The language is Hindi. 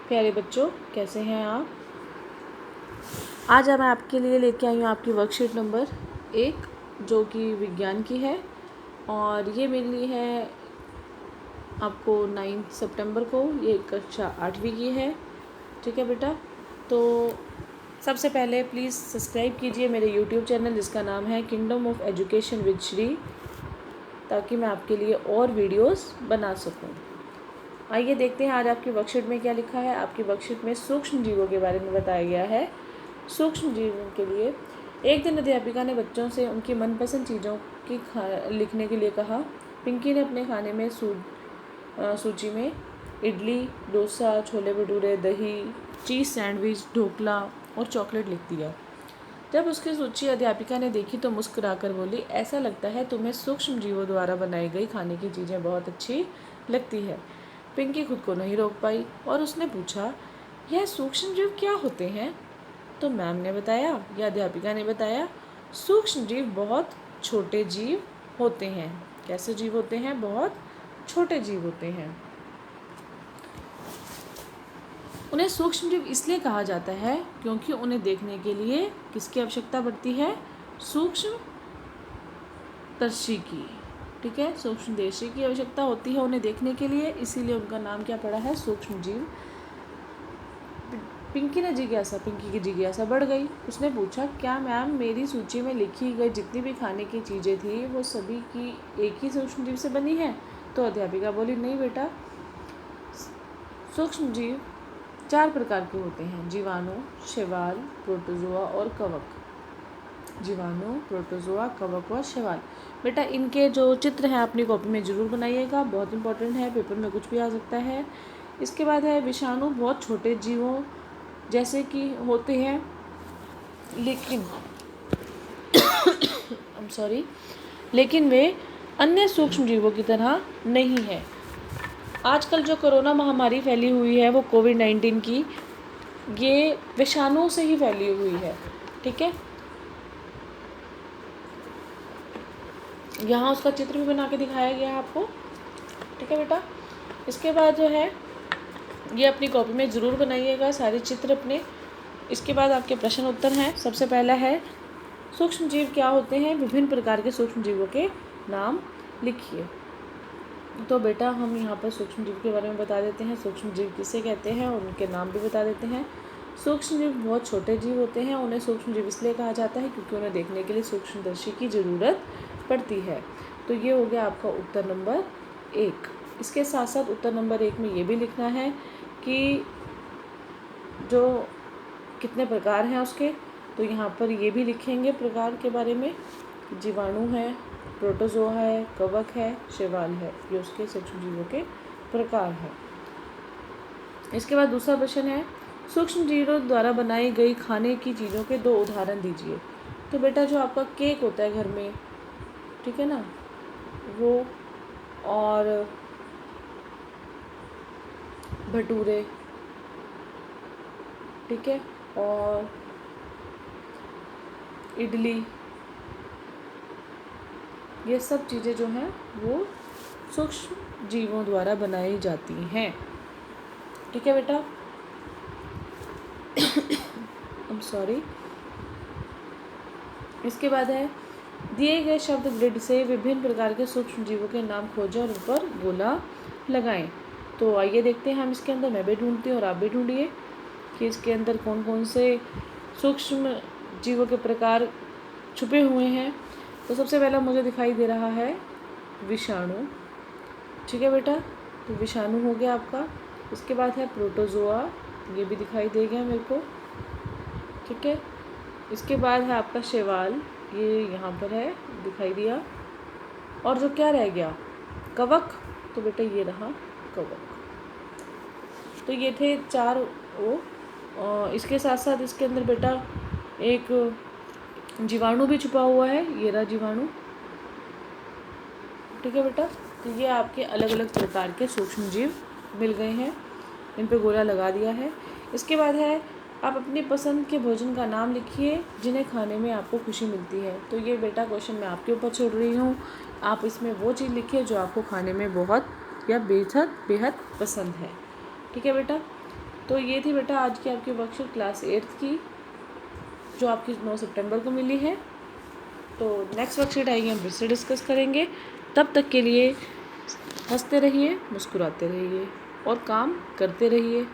प्यारे बच्चों, कैसे हैं आप। आज मैं आपके लिए लेके आई हूँ आपकी वर्कशीट नंबर 1 जो कि विज्ञान की है और ये मिली है आपको 9 सितंबर को। ये कक्षा 8वीं की है। ठीक है बेटा, तो सबसे पहले प्लीज़ सब्सक्राइब कीजिए मेरे यूट्यूब चैनल जिसका नाम है kingdom of education with Shri, ताकि मैं आपके लिए और वीडियोस बना सकूं। आइए देखते हैं आज आपकी वर्कशीट में क्या लिखा है। आपकी वर्कशीट में सूक्ष्म जीवों के बारे में बताया गया है। सूक्ष्म जीवों के लिए एक दिन अध्यापिका ने बच्चों से उनकी मनपसंद चीज़ों की लिखने के लिए कहा। पिंकी ने अपने खाने में सूची में इडली, डोसा, छोले भटूरे, दही, चीज़ सैंडविच, ढोकला और चॉकलेट लिख दिया। जब उसकी सूची अध्यापिका ने देखी तो मुस्कुराकर बोली, ऐसा लगता है तुम्हें सूक्ष्म जीवों द्वारा बनाई गई खाने की चीज़ें बहुत अच्छी लगती है। पिंकी खुद को नहीं रोक पाई और उसने पूछा, यह सूक्ष्म जीव क्या होते हैं? तो मैम ने बताया या अध्यापिका ने बताया, सूक्ष्म जीव बहुत छोटे जीव होते हैं। कैसे जीव होते हैं? बहुत छोटे जीव होते हैं। उन्हें सूक्ष्म जीव इसलिए कहा जाता है क्योंकि उन्हें देखने के लिए किसकी आवश्यकता पड़ती है? सूक्ष्मदर्शी की। ठीक है, सूक्ष्मदर्शी की आवश्यकता होती है उन्हें देखने के लिए, इसीलिए उनका नाम क्या पड़ा है? सूक्ष्म जीव। पिंकी की जिज्ञासा बढ़ गई। उसने पूछा, क्या मैम मेरी सूची में लिखी गई जितनी भी खाने की चीज़ें थी वो सभी की एक ही सूक्ष्म जीव से बनी है? तो अध्यापिका बोली, नहीं बेटा, सूक्ष्म जीव 4 प्रकार के होते हैं: जीवाणु, शैवाल, प्रोटोजोआ और कवक। जीवाणु, प्रोटोजोआ, कवक और शैवाल। बेटा इनके जो चित्र हैं अपनी कॉपी में ज़रूर बनाइएगा, बहुत इंपॉर्टेंट है, पेपर में कुछ भी आ सकता है। इसके बाद है विषाणु, बहुत छोटे जीवों जैसे कि होते हैं, लेकिन वे अन्य सूक्ष्म जीवों की तरह नहीं है। आजकल जो कोरोना महामारी फैली हुई है वो कोविड-19 की, ये विषाणु से ही फैली हुई है। ठीक है, यहाँ उसका चित्र भी बना के दिखाया गया है आपको। ठीक है बेटा, इसके बाद जो है ये अपनी कॉपी में ज़रूर बनाइएगा सारे चित्र अपने। इसके बाद आपके प्रश्न उत्तर हैं। सबसे पहला है, सूक्ष्म जीव क्या होते हैं? विभिन्न प्रकार के सूक्ष्म जीवों के नाम लिखिए। तो बेटा हम यहाँ पर सूक्ष्म जीव के बारे में बता देते हैं, सूक्ष्म जीव किसे कहते हैं और उनके नाम भी बता देते हैं। सूक्ष्म जीव बहुत छोटे जीव होते हैं। उन्हें सूक्ष्म जीव इसलिए कहा जाता है क्योंकि उन्हें देखने के लिए सूक्ष्मदर्शी की ज़रूरत पड़ती है। तो ये हो गया आपका उत्तर नंबर 1। इसके साथ साथ उत्तर नंबर 1 में ये भी लिखना है कि जो कितने प्रकार हैं उसके। तो यहाँ पर ये भी लिखेंगे प्रकार के बारे में, जीवाणु है, प्रोटोजोआ है, कवक है, शैवाल है, ये उसके सूक्ष्म जीवों के प्रकार हैं। इसके बाद दूसरा प्रश्न है, सूक्ष्म जीवों द्वारा बनाई गई खाने की चीज़ों के 2 उदाहरण दीजिए। तो बेटा जो आपका केक होता है घर में, ठीक है ना, वो और भटूरे, ठीक है, और इडली, ये सब चीज़ें जो हैं वो सूक्ष्म जीवों द्वारा बनाई जाती हैं। ठीक है बेटा, इसके बाद है, दिए गए शब्द ग्रिड से विभिन्न प्रकार के सूक्ष्म जीवों के नाम खोजें और उन पर गोला लगाएं। तो आइए देखते हैं हम इसके अंदर, मैं भी ढूंढती हूँ और आप भी ढूंढिए कि इसके अंदर कौन कौन से सूक्ष्म जीवों के प्रकार छुपे हुए हैं। तो सबसे पहला मुझे दिखाई दे रहा है विषाणु। ठीक है बेटा, तो विषाणु हो गया आपका। इसके बाद है प्रोटोजोआ, ये भी दिखाई दे गया मेरे को। ठीक है, इसके बाद है आपका शैवाल, ये यहाँ पर है, दिखाई दिया। और जो क्या रह गया? कवक। तो बेटा ये रहा कवक। तो ये थे 4 वो। इसके साथ साथ इसके अंदर बेटा एक जीवाणु भी छुपा हुआ है, ये रहा जीवाणु। ठीक है बेटा, तो ये आपके अलग अलग प्रकार के सूक्ष्म जीव मिल गए हैं, इन पे गोला लगा दिया है। इसके बाद है, आप अपनी पसंद के भोजन का नाम लिखिए जिन्हें खाने में आपको खुशी मिलती है। तो ये बेटा क्वेश्चन मैं आपके ऊपर छोड़ रही हूँ, आप इसमें वो चीज़ लिखिए जो आपको खाने में बहुत या बेहद पसंद है। ठीक है बेटा, तो ये थी बेटा आज की आपकी वर्कशीट क्लास 8th की, जो आपकी 9 सितंबर को मिली है। तो नेक्स्ट वर्कशीट आएगी, हम फिर से डिस्कस करेंगे। तब तक के लिए हंसते रहिए, मुस्कुराते रहिए और काम करते रहिए।